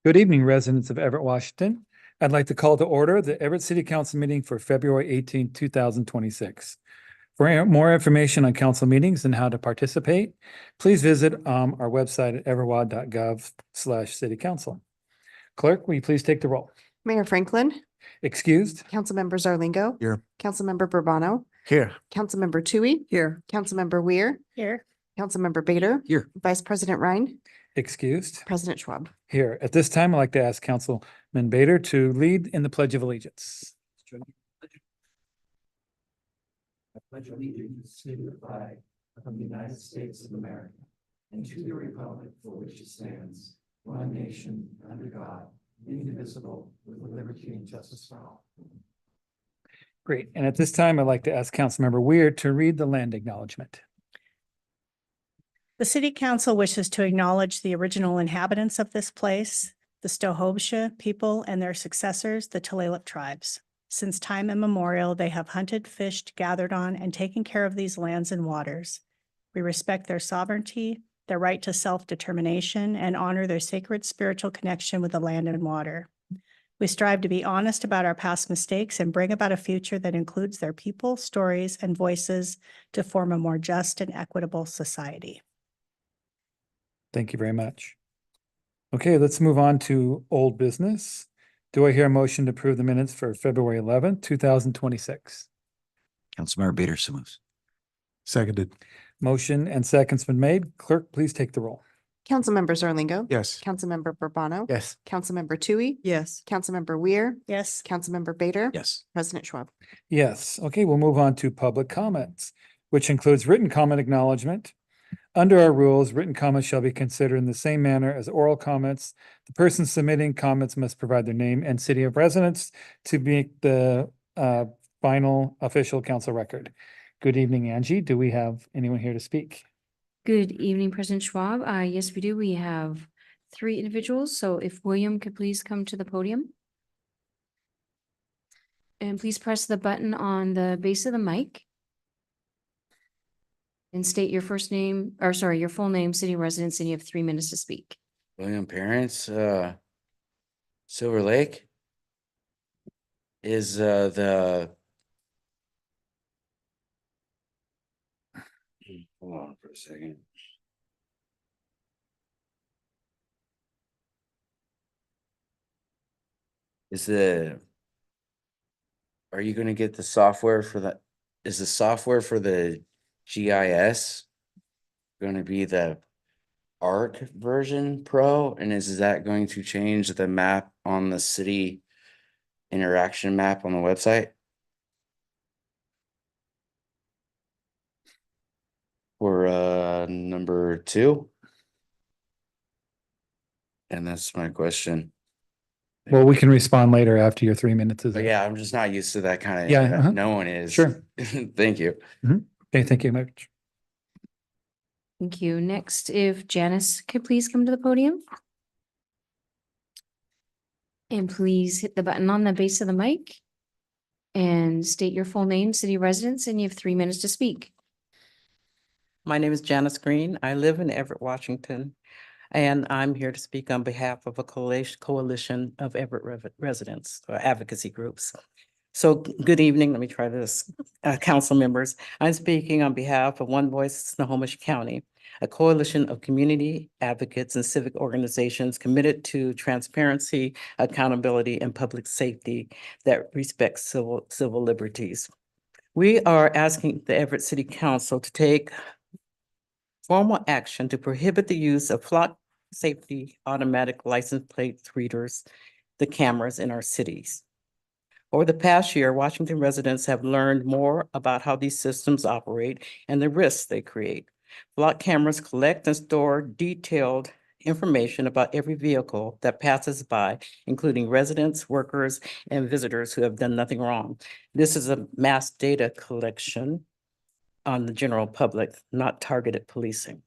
Good evening, residents of Everett, Washington. I'd like to call to order the Everett City Council meeting for February 18, 2026. For more information on council meetings and how to participate, please visit our website at everettwa.gov/citycouncil. Clerk, will you please take the roll? Mayor Franklin, Excused? Councilmember Zarlingo. Here. Councilmember Bourbano, Here. Councilmember Tui. Here. Councilmember Weir, Here. Councilmember Bader. Here. Vice President Ryan, Excused? President Schwab. Here. At this time, I'd like to ask Councilman Bader to lead in the Pledge of Allegiance. I pledge allegiance to the flag of the United States of America and to the republic for which it stands, one nation, under God, indivisible, with liberty and justice for all. Great. And at this time, I'd like to ask Councilmember Weir to read the land acknowledgement. The City Council wishes to acknowledge the original inhabitants of this place, the Stohobsha people and their successors, the Tulalip tribes. Since time immemorial, they have hunted, fished, gathered on, and taken care of these lands and waters. We respect their sovereignty, their right to self-determination, and honor their sacred spiritual connection with the land and water. We strive to be honest about our past mistakes and bring about a future that includes their people, stories, and voices to form a more just and equitable society. Thank you very much. Okay, let's move on to old business. Do I hear a motion to approve the minutes for February 11th, 2026? Councilmember Bader, so moves. Seconded. Motion and seconds been made. Clerk, please take the roll. Councilmember Zarlingo. Yes. Councilmember Bourbano. Yes. Councilmember Tui. Yes. Councilmember Weir, Yes. Councilmember Bader. Yes. President Schwab. Yes. Okay, we'll move on to public comments, which includes written comment acknowledgement. Under our rules, written comments shall be considered in the same manner as oral comments. The person submitting comments must provide their name and city of residence to make the final official council record. Good evening, Angie. Do we have anyone here to speak? Good evening, President Schwab. Yes, we do. We have 3 individuals. So if William could please come to the podium. And please press the button on the base of the mic. And state your first name, or sorry, your full name, city residence, and you have 3 minutes to speak. William Parents, Silver Lake is hold on for a second. Are you gonna get the software for that? Is the software for the GIS gonna be the ARC version Pro? And is that going to change the map on the city interaction map on the website? For number 2? And that's my question. Well, we can respond later after your 3 minutes is But up. yeah, I'm just not used to that kind of. Yeah, No one is. Sure. Thank you. Okay, thank you much. Thank you. Next, if Janice could please come to the podium. And please hit the button on the base of the mic. And state your full name, city residence, and you have 3 minutes to speak. My name is Janice Green. I live in Everett, Washington, and I'm here to speak on behalf of a coalition of Everett residents or advocacy groups. So good evening. Let me try this. Council members, I'm speaking on behalf of One Voice Snohomish County, a coalition of community advocates and civic organizations committed to transparency, accountability, and public safety that respects civil liberties. We are asking the Everett City Council to take formal action to prohibit the use of flock safety automatic license plate readers, the cameras in our cities. Over the past year, Washington residents have learned more about how these systems operate and the risks they create. Flock cameras collect and store detailed information about every vehicle that passes by, including residents, workers, and visitors who have done nothing wrong. This is a mass data collection on the general public, not targeted policing.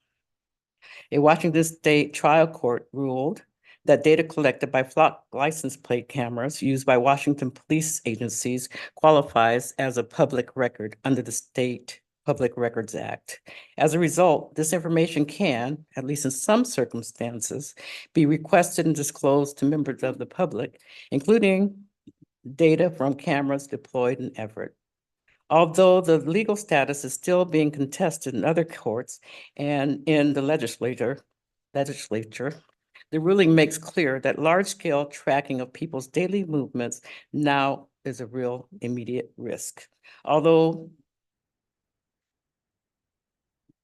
A Washington State trial court ruled that data collected by flock license plate cameras used by Washington police agencies qualifies as a public record under the state Public Records Act. As a result, this information can, at least in some circumstances, be requested and disclosed to members of the public, including data from cameras deployed in Everett. Although the legal status is still being contested in other courts and in the legislature, the ruling makes clear that large-scale tracking of people's daily movements now is a real immediate risk. Although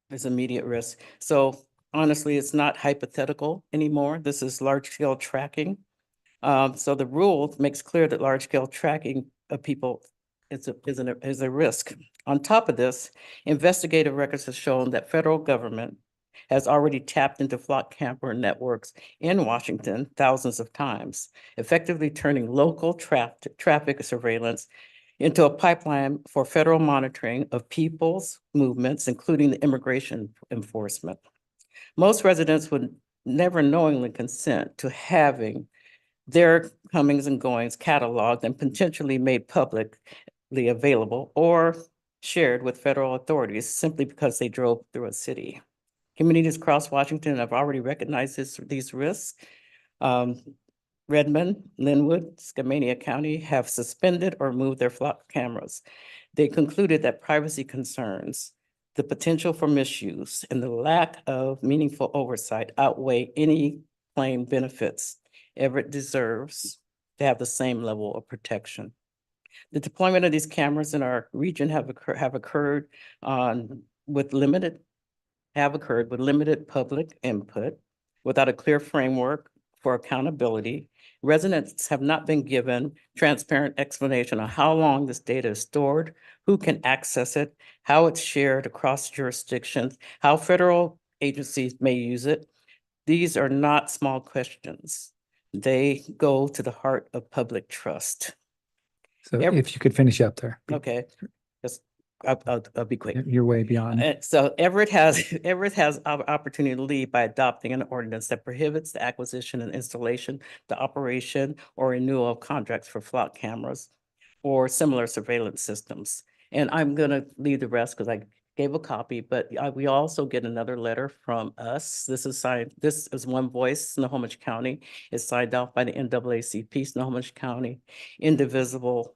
there's immediate risk. So honestly, it's not hypothetical anymore. This is large-scale tracking. So the rule makes clear that large-scale tracking of people is a risk. On top of this, investigative records have shown that federal government has already tapped into flock camper networks in Washington thousands of times, effectively turning local traffic surveillance into a pipeline for federal monitoring of people's movements, including the immigration enforcement. Most residents would never knowingly consent to having their comings and goings cataloged and potentially made publicly available or shared with federal authorities simply because they drove through a city. Communities across Washington have already recognized these risks. Redmond, Linwood, Skamania County have suspended or moved their flock cameras. They concluded that privacy concerns, the potential for misuse, and the lack of meaningful oversight outweigh any claimed benefits. Everett deserves to have the same level of protection. The deployment of these cameras in our region have occurred with limited public input, without a clear framework for accountability. Residents have not been given transparent explanation on how long this data is stored, who can access it, how it's shared across jurisdictions, how federal agencies may use it. These are not small questions. They go to the heart of public trust. So Every- if you could finish up there. Okay, I'll be quick. You're way beyond. So Everett has opportunity to lead by adopting an ordinance that prohibits the acquisition and installation, the operation or renewal of contracts for flock cameras or similar surveillance systems. And I'm gonna leave the rest because I gave a copy, but we also get another letter from us. This is One Voice, Snohomish County. It's signed off by the NAACP, Snohomish County, Indivisible,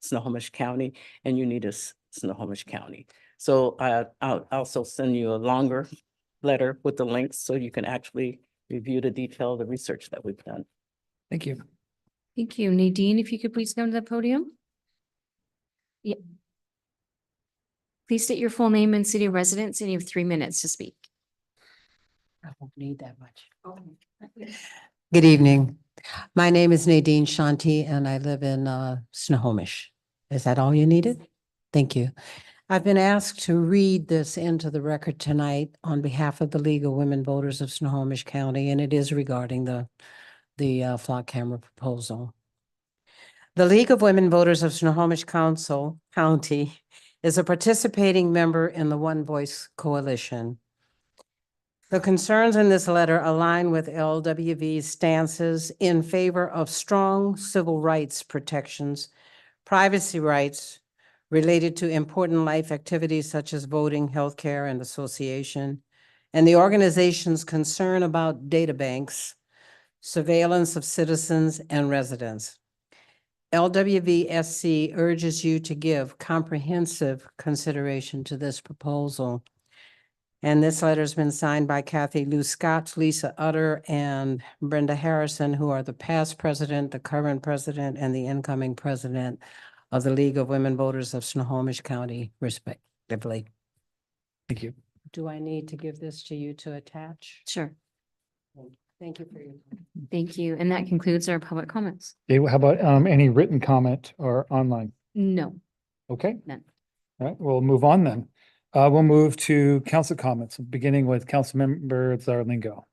Snohomish County, and Unitas, Snohomish County. So I'll also send you a longer letter with the links so you can actually review the detail of the research that we've done. Thank you. Thank you. Nadine, if you could please come to the podium. Yeah. Please state your full name and city of residence, and you have 3 minutes to speak. I won't need that much. Good evening. My name is Nadine Shanti and I live in Snohomish. Is that all you needed? Thank you. I've been asked to read this into the record tonight on behalf of the League of Women Voters of Snohomish County, and it is regarding the flock camera proposal. The League of Women Voters of Snohomish County is a participating member in the One Voice Coalition. The concerns in this letter align with LWV's stances in favor of strong civil rights protections, privacy rights related to important life activities such as voting, healthcare, and association, and the organization's concern about data banks, surveillance of citizens and residents. LWVSC urges you to give comprehensive consideration to this proposal. And this letter has been signed by Kathy Lou Scott, Lisa Utter, and Brenda Harrison, who are the past president, the current president, and the incoming president of the League of Women Voters of Snohomish County, respectively. Thank you. Do I need to give this to you to attach? Sure. Thank you for your time. Thank you. And that concludes our public comments. Okay, how about any written comment or online? No, Okay. none. All right, we'll move on then. We'll move to council comments, beginning with Councilmember Zarlingo.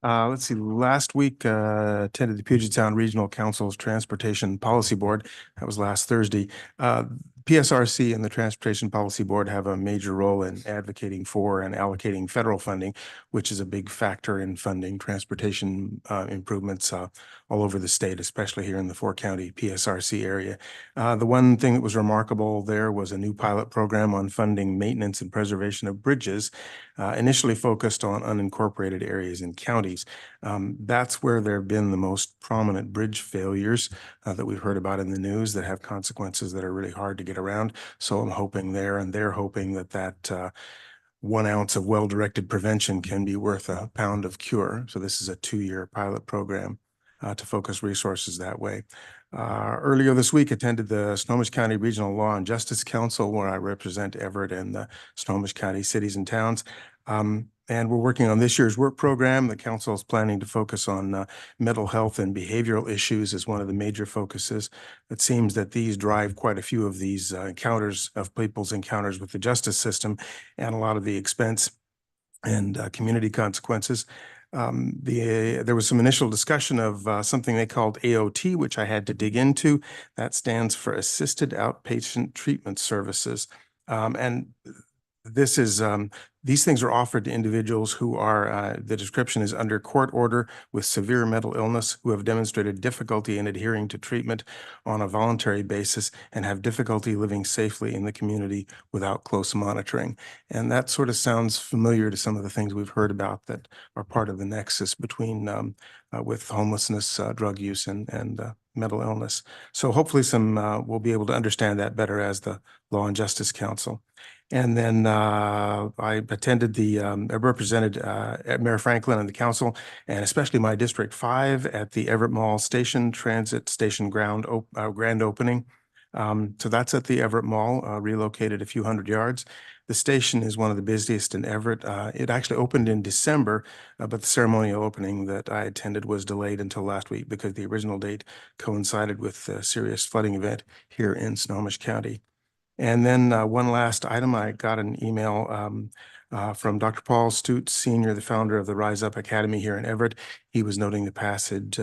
Let's see, last week, attended the Puget Sound Regional Council's Transportation Policy Board. That was last Thursday. PSRC and the Transportation Policy Board have a major role in advocating for and allocating federal funding, which is a big factor in funding transportation improvements all over the state, especially here in the four-county PSRC area. The one thing that was remarkable there was a new pilot program on funding maintenance and preservation of bridges, initially focused on unincorporated areas in counties. That's where there have been the most prominent bridge failures that we've heard about in the news that have consequences that are really hard to get around. So I'm hoping there, and they're hoping that 1 ounce of well-directed prevention can be worth a pound of cure. So this is a 2-year pilot program to focus resources that way. Earlier this week, attended the Snohomish County Regional Law and Justice Council, where I represent Everett and the Snohomish County cities and towns. And we're working on this year's work program. The council is planning to focus on mental health and behavioral issues as one of the major focuses. It seems that these drive quite a few of these people's encounters with the justice system, and a lot of the expense and community consequences. There was some initial discussion of something they called AOT, which I had to dig into. That stands for Assisted Outpatient Treatment Services. And this is these things are offered to individuals who are, the description is under court order with severe mental illness, who have demonstrated difficulty in adhering to treatment on a voluntary basis and have difficulty living safely in the community without close monitoring. And that sort of sounds familiar to some of the things we've heard about that are part of the nexus between with homelessness, drug use, and mental illness. So hopefully we'll be able to understand that better as the Law and Justice Council. And then I attended I represented Mayor Franklin and the council, and especially my District 5 at the Everett Mall Station Transit Station grand opening. So that's at the Everett Mall, relocated a few hundred yards. The station is one of the busiest in Everett. It actually opened in December, but the ceremonial opening that I attended was delayed until last week because the original date coincided with a serious flooding event here in Snohomish County. And then one last item, I got an email from Dr. Paul Stutes, Sr., the founder of the Rise Up Academy here in Everett. He was noting the passing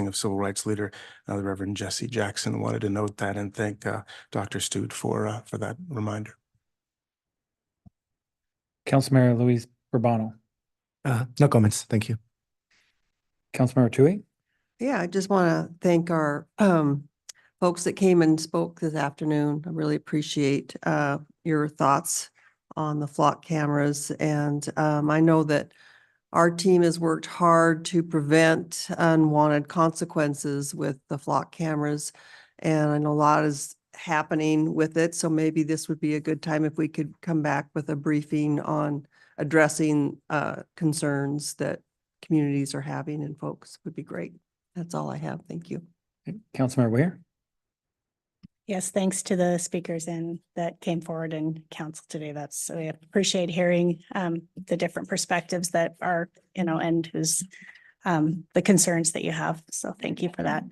of civil rights leader, the Reverend Jesse Jackson. Wanted to note that and thank Dr. Stute for that reminder. Councilmember Luis Urbano. No comments. Thank you. Councilmember Tui. Yeah, I just want to thank our folks that came and spoke this afternoon. I really appreciate your thoughts on the flock cameras. And I know that our team has worked hard to prevent unwanted consequences with the flock cameras. And I know a lot is happening with it. So maybe this would be a good time if we could come back with a briefing on addressing concerns that communities are having, and folks would be great. That's all I have. Thank you. Councilmember Weir. Yes, thanks to the speakers that came forward in council today. We appreciate hearing the different perspectives that are, and who's the concerns that you have. So thank you for that.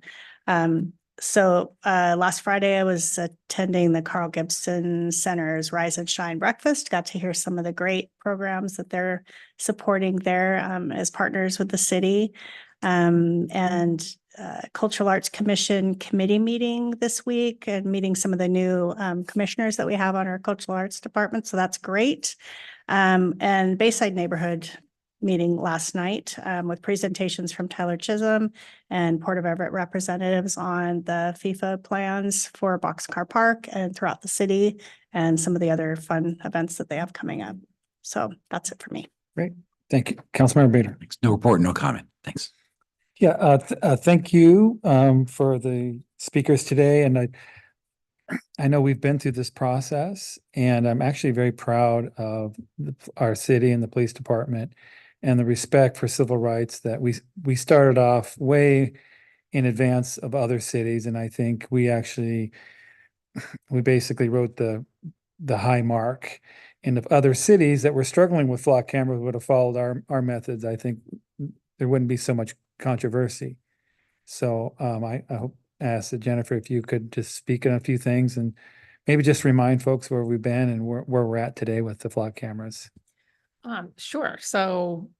Last Friday, I was attending the Carl Gibson Center's Rise and Shine breakfast. Got to hear some of the great programs that they're supporting there as partners with the city. Cultural Arts Commission committee meeting this week and meeting some of the new commissioners that we have on our Cultural Arts Department. So that's great. And Bayside Neighborhood meeting last night with presentations from Tyler Chisholm and Port of Everett representatives on the FIFA plans for Boxcar Park and throughout the city and some of the other fun events that they have coming up. So that's it for me. Great. Thank you. Councilmember Bader. No report, no comment. Thanks. Yeah, thank you for the speakers today. And I know we've been through this process, and I'm actually very proud of our city and the police department and the respect for civil rights that we started off way in advance of other cities. And I think we basically wrote the high mark. And if other cities that were struggling with flock cameras would have followed our methods, I think there wouldn't be so much controversy. So I hope ask Jennifer if you could just speak on a few things and maybe just remind folks where we've been and where we're at today with the flock cameras. Sure. So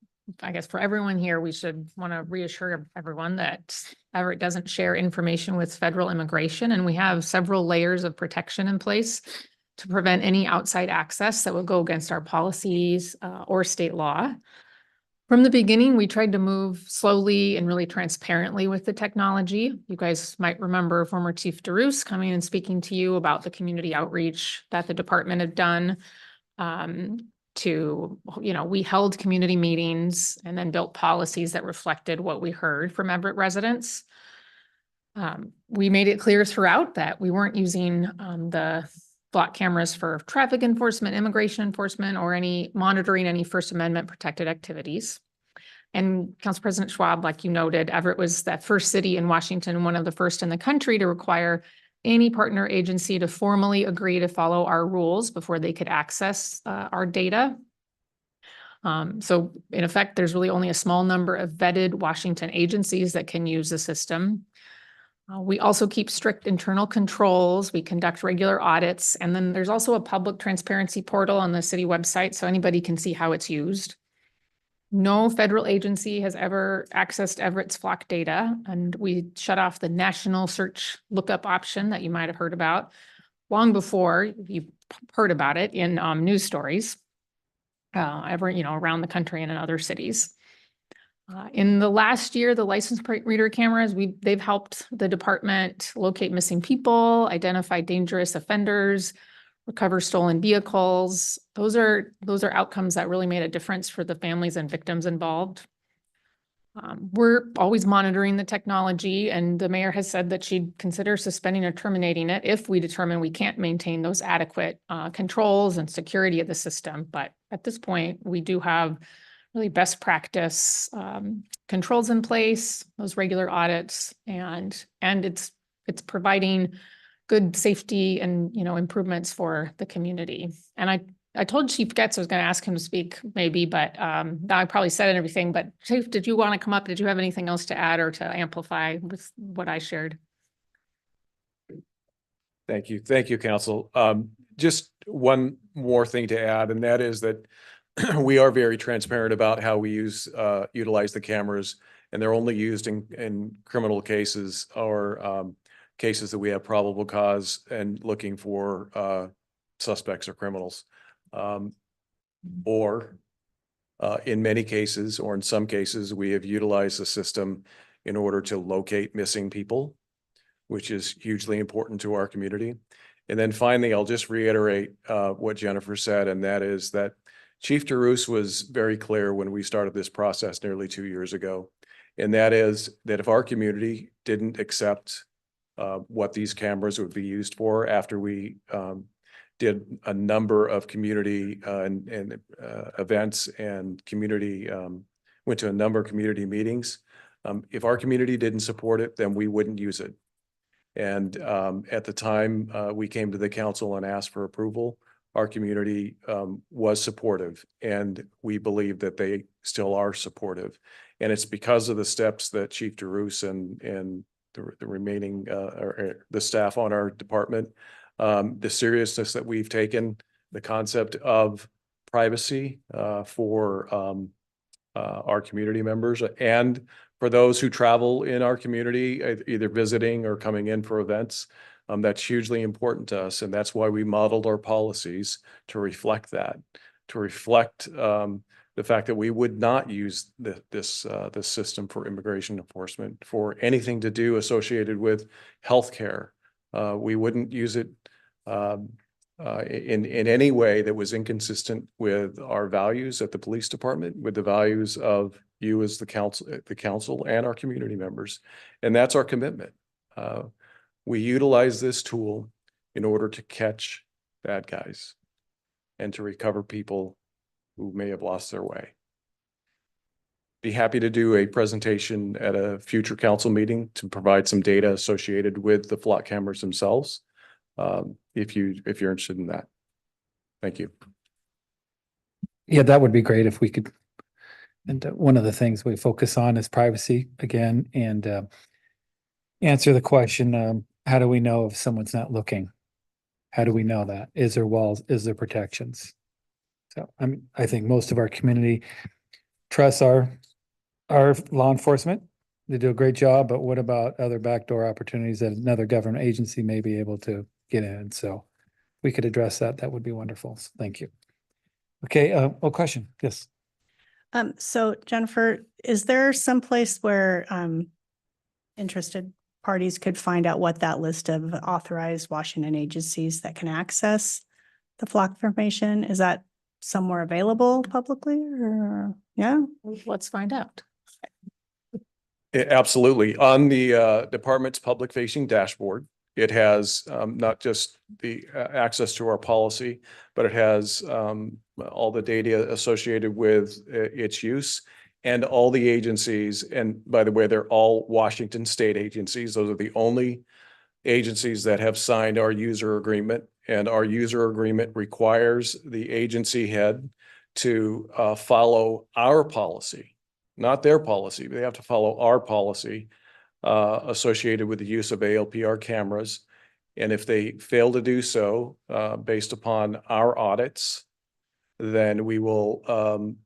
I guess for everyone here, we should want to reassure everyone that Everett doesn't share information with federal immigration, and we have several layers of protection in place to prevent any outside access that would go against our policies or state law. From the beginning, we tried to move slowly and really transparently with the technology. You guys might remember former Chief DeRoos coming and speaking to you about the community outreach that the department had done. We held community meetings and then built policies that reflected what we heard from Everett residents. We made it clear throughout that we weren't using the block cameras for traffic enforcement, immigration enforcement, or any monitoring any First Amendment protected activities. And Council President Schwab, like you noted, Everett was that first city in Washington, one of the first in the country to require any partner agency to formally agree to follow our rules before they could access our data. So in effect, there's really only a small number of vetted Washington agencies that can use the system. We also keep strict internal controls. We conduct regular audits. And then there's also a public transparency portal on the city website, so anybody can see how it's used. No federal agency has ever accessed Everett's flock data, and we shut off the national search lookup option that you might have heard about long before you heard about it in news stories around the country and in other cities. In the last year, the license plate reader cameras, they've helped the department locate missing people, identify dangerous offenders, recover stolen vehicles. Those are outcomes that really made a difference for the families and victims involved. We're always monitoring the technology, and the mayor has said that she'd consider suspending or terminating it if we determine we can't maintain those adequate controls and security of the system. But at this point, we do have really best practice controls in place, those regular audits, and it's providing good safety and improvements for the community. And I told Chief Getz I was going to ask him to speak maybe, but I probably said everything. But Chief, did you want to come up? Did you have anything else to add or to amplify with what I shared? Thank you, Council. Just one more thing to add, and that is that we are very transparent about how we utilize the cameras, and they're only used in criminal cases or cases that we have probable cause and looking for suspects or criminals. Or in many cases, or in some cases, we have utilized the system in order to locate missing people, which is hugely important to our community. And then finally, I'll just reiterate what Jennifer said, and that is that Chief DeRoos was very clear when we started this process nearly 2 years ago. And that is that if our community didn't accept what these cameras would be used for after we did a number of community events and community, went to a number of community meetings. If our community didn't support it, then we wouldn't use it. And at the time we came to the council and asked for approval, our community was supportive, and we believe that they still are supportive. And it's because of the steps that Chief DeRoos and the remaining the staff on our department, the seriousness that we've taken, the concept of privacy for our community members and for those who travel in our community, either visiting or coming in for events. That's hugely important to us, and that's why we modeled our policies to reflect that, to reflect the fact that we would not use this system for immigration enforcement for anything to do associated with healthcare. We wouldn't use it in any way that was inconsistent with our values at the police department, with the values of you as the council and our community members, and that's our commitment. We utilize this tool in order to catch bad guys and to recover people who may have lost their way. Be happy to do a presentation at a future council meeting to provide some data associated with the flock cameras themselves, if you're interested in that. Thank you. Yeah, that would be great if we could. And one of the things we focus on is privacy again, and answer the question, how do we know if someone's not looking? How do we know that? Is there walls? Is there protections? So I think most of our community trust our law enforcement. They do a great job, but what about other backdoor opportunities that another government agency may be able to get in? So we could address that. That would be wonderful. So thank you. Okay, question. Yes. So Jennifer, is there some place where interested parties could find out what that list of authorized Washington agencies that can access the flock information? Is that somewhere available publicly or, yeah? Let's find out. Absolutely. On the department's public facing dashboard, it has not just the access to our policy, but it has all the data associated with its use and all the agencies. And by the way, they're all Washington state agencies. Those are the only agencies that have signed our user agreement. And our user agreement requires the agency head to follow our policy, not their policy. They have to follow our policy associated with the use of ALPR cameras. And if they fail to do so, based upon our audits, then we will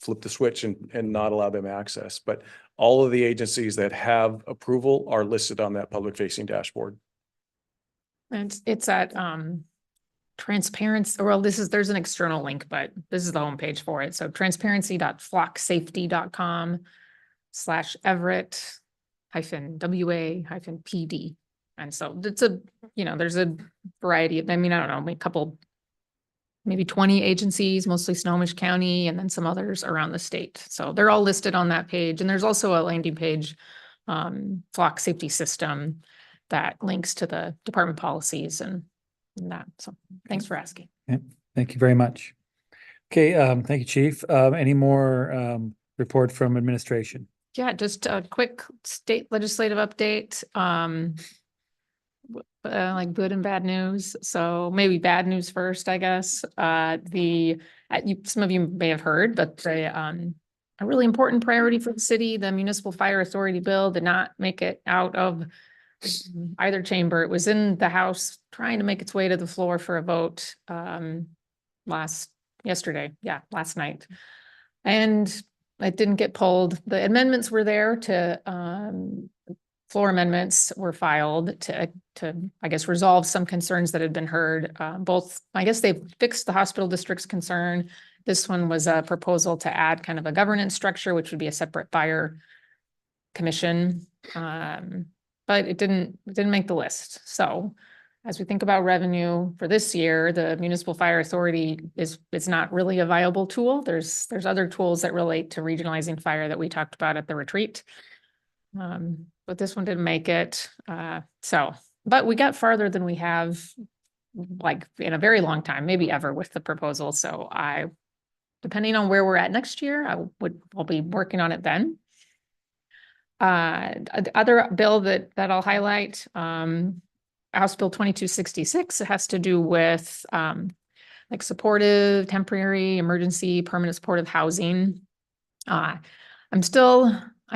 flip the switch and not allow them access. But all of the agencies that have approval are listed on that public facing dashboard. And it's at transparency, well, there's an external link, but this is the homepage for it. So transparency.flocksafety.com/Everett-WA-PD. And so it's there's a variety of, I don't know, a couple, maybe 20 agencies, mostly Snohomish County, and then some others around the state. So they're all listed on that page. And there's also a landing page, flock safety system, that links to the department policies and that. So thanks for asking. Yeah, thank you very much. Okay, thank you, Chief. Any more report from administration? Yeah, just a quick state legislative update. Like good and bad news. So maybe bad news first, I guess. Some of you may have heard, but a really important priority for the city, the Municipal Fire Authority bill, did not make it out of either chamber. It was in the House trying to make its way to the floor for a vote last night. And it didn't get pulled. The amendments were there to floor amendments were filed to I guess resolve some concerns that had been heard. Both, I guess they fixed the hospital district's concern. This one was a proposal to add kind of a governance structure, which would be a separate fire commission. But it didn't make the list. So as we think about revenue for this year, the Municipal Fire Authority is not really a viable tool. There's other tools that relate to regionalizing fire that we talked about at the retreat. But this one didn't make it. But we got farther than we have like in a very long time, maybe ever, with the proposal. So depending on where we're at next year, I'll be working on it then. Other bill that I'll highlight, House Bill 2266, it has to do with like supportive, temporary, emergency, permanent supportive housing. I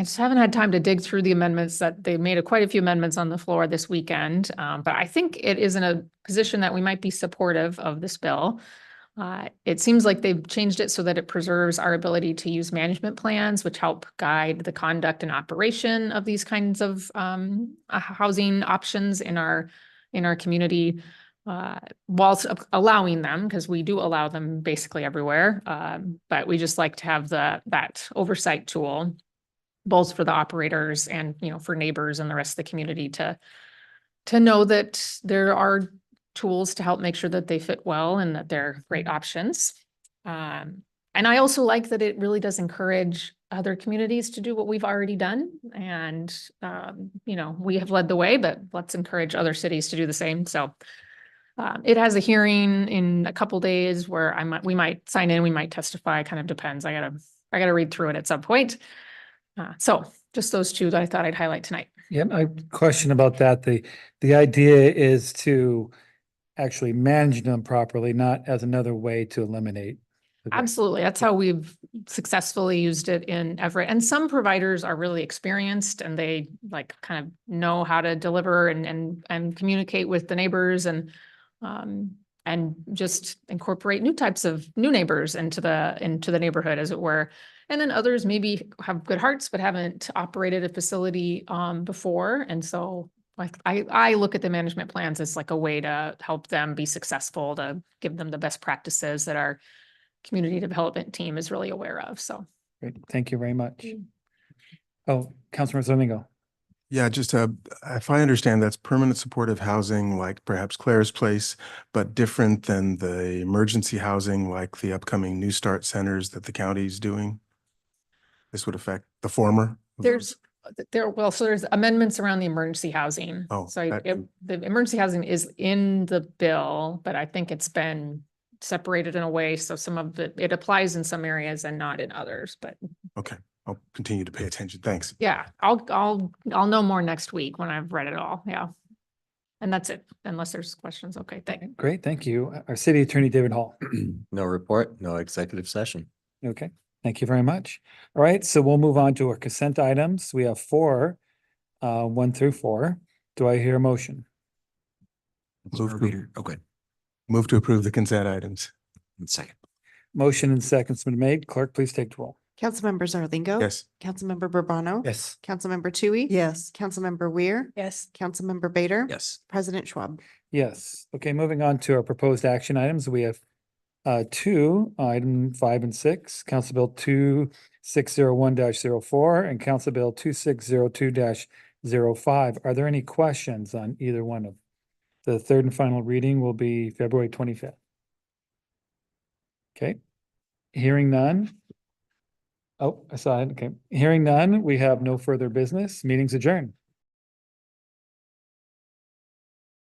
just haven't had time to dig through the amendments that they made quite a few amendments on the floor this weekend. But I think it is in a position that we might be supportive of this bill. It seems like they've changed it so that it preserves our ability to use management plans, which help guide the conduct and operation of these kinds of housing options in our community, whilst allowing them, because we do allow them basically everywhere. But we just like to have that oversight tool, both for the operators and for neighbors and the rest of the community to know that there are tools to help make sure that they fit well and that they're great options. And I also like that it really does encourage other communities to do what we've already done. And, we have led the way, but let's encourage other cities to do the same. So it has a hearing in a couple days where we might sign in, we might testify, kind of depends. I gotta read through it at some point. So just those two that I thought I'd highlight tonight. Yeah, I question about that. The idea is to actually manage them properly, not as another way to eliminate. Absolutely. That's how we've successfully used it in Everett. And some providers are really experienced and they kind of know how to deliver and communicate with the neighbors. And I and just incorporate new types of new neighbors into the neighborhood, as it were. And then others maybe have good hearts, but haven't operated a facility before. And so like I look at the management plans as like a way to help them be successful, to give them the best practices that our community development team is really aware of. So. Great, thank you very much. Oh, Councilmember Domingo. Yeah, just if I understand, that's permanent supportive housing, like perhaps Claire's Place, but different than the emergency housing, like the upcoming New Start centers that the county's doing. This would affect the former. of those? So there's amendments around the emergency housing. Oh, So that the emergency housing is in the bill, but I think it's been separated in a way. So some of it applies in some areas and not in others, but Okay, I'll continue to pay attention. Thanks. yeah, I'll know more next week when I've read it all. Yeah. And that's it, unless there's questions. Okay, thank you. Great, thank you. Our city attorney, David Hall. No report, no executive session. Okay, thank you very much. All right, so we'll move on to our consent items. We have 4, 1 through 4. Do I hear a motion? Councilmember Beater, oh, good. Move to approve the consent items. Second. Motion and seconds been made. Clerk, please take the roll. Councilmember Zarlingo. Yes. Councilmember Bourbano. Yes. Councilmember Tui. Yes. Councilmember Weir. Yes. Councilmember Bader. Yes. President Schwab. Yes. Okay, moving on to our proposed action items. We have 2, item 5 and 6, Council Bill 2601-04 and Council Bill 2602-05. Are there any questions on either one of? The third and final reading will be February 25th. Okay, hearing none. Oh, I saw it. Okay, hearing none, we have no further business. Meeting's adjourned.